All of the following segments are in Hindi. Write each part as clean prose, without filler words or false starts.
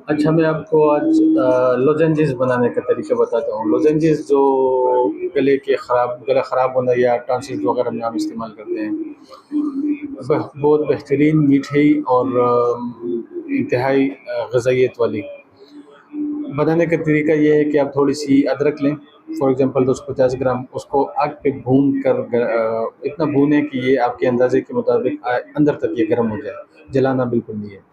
अच्छा, मैं आपको आज लोजेंजिस बनाने का तरीका बताता हूँ। लोजेंजिस जो गला ख़राब होना या टॉन्सिल्स वगैरह में हम इस्तेमाल करते हैं। बहुत बेहतरीन मीठी और इंतहाई ग़ज़ाइयत वाली। बनाने का तरीका ये है कि आप थोड़ी-सी अदरक लें, फॉर एग्ज़ाम्पल 250 ग्राम, उसको आग पे भून कर इतना भूनें कि ये आपके अंदाज़े के मुताबिक अंदर तक ये गर्म हो जाए, जलाना बिल्कुल नहीं है।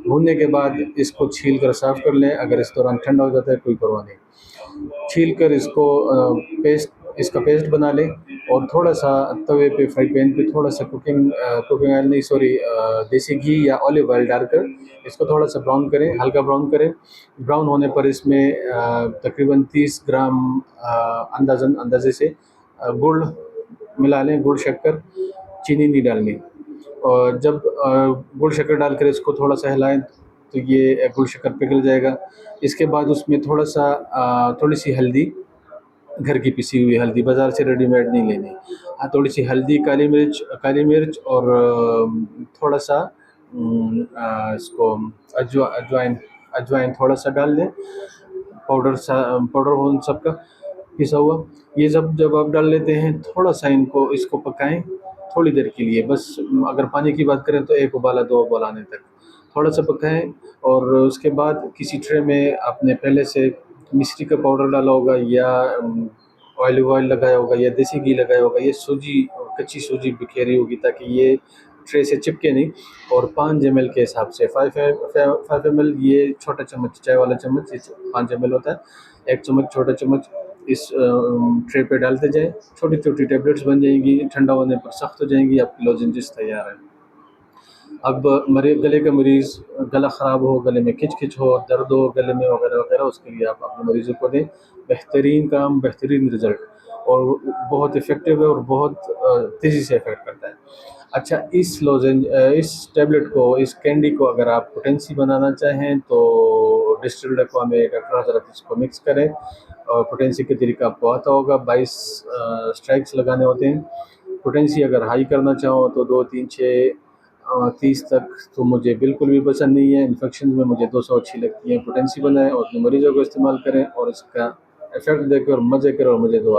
भूनने के बाद इसको छील कर साफ़ कर लें, अगर इस दौरान ठंडा हो जाता है कोई परवाह नहीं। छील कर इसको इसका पेस्ट बना लें और थोड़ा-सा तवे पे फ्राई पैन पे थोड़ा-सा कुकिंग ऑयल नहीं, सॉरी, देसी घी या ऑलिव ऑयल डालकर इसको थोड़ा-सा ब्राउन करें, हल्का ब्राउन करें। ब्राउन होने पर इसमें तकरीबन 30 ग्राम अंदाज़े से गुड़ मिला लें, गुड़ शक्कर, चीनी नहीं डालनी। और जब गुड़ शक्कर डालकर इसको थोड़ा-सा हिलाएँ तो ये गुड़ शक्कर पिघल जाएगा। इसके बाद उसमें थोड़ी-सी हल्दी, घर की पिसी हुई हल्दी, बाज़ार से रेडीमेड नहीं लेनी। थोड़ी-सी हल्दी, काली मिर्च और थोड़ा-सा इसको अजवाइन अजवाइन थोड़ा-सा डाल दें। पाउडर हो उन सबका पिसा हुआ। ये सब जब आप डाल लेते हैं, थोड़ा-सा इसको पकाएँ थोड़ी देर के लिए बस। अगर पानी की बात करें तो 1 उबाला 2 उबाल आने तक थोड़ा-सा पकाएँ। और उसके बाद किसी ट्रे में आपने पहले से मिश्री का पाउडर डाला होगा या ऑलिव ऑयल लगाया होगा या देसी घी लगाया होगा, ये कच्ची सूजी बिखेरी होगी ताकि ये ट्रे से चिपके नहीं। और 5 एमएल के हिसाब से 5 एमएल, ये छोटा चम्मच, चाय वाला चम्मच, ये 5 एमएल होता है। 1 चम्मच, छोटा चम्मच इस ट्रे पे डालते जाएँ। छोटी-छोटी टैबलेट्स बन जाएँगी, ठंडा होने पर सख्त हो जाएँगी, आपकी लोजेंजिस तैयार है। अब गले का मरीज़, गला ख़राब हो, गले में खिच-खिच हो, दर्द हो गले में वगैरह-वगैरह, उसके लिए आप अपने मरीज़ों को दें। बेहतरीन काम, बेहतरीन रिज़ल्ट, और बहुत इफ़ेक्टिव है और बहुत तेज़ी से इफ़ेक्ट करता है। अच्छा, इस टैबलेट को, इस कैंडी को अगर आप पोटेंसी बनाना चाहें तो डिस्टिल्ड एक्वा में डॉक्टर हज़रत इसको मिक्स करें। और पोटेंसी का तरीका आपको आता होगा, 22 स्ट्राइक्स लगाने होते हैं। पोटेंसी अगर हाई करना चाहो तो 2, 3, 6, 30 तक तो मुझे बिल्कुल भी पसंद नहीं है। इन्फेक्शन में मुझे 200 अच्छी लगती है। पोटेंसी बनाएँ और अपने मरीज़ों को इस्तेमाल करें और इसका इफ़ेक्ट देखें और मज़े करें और मुझे दुआ दें।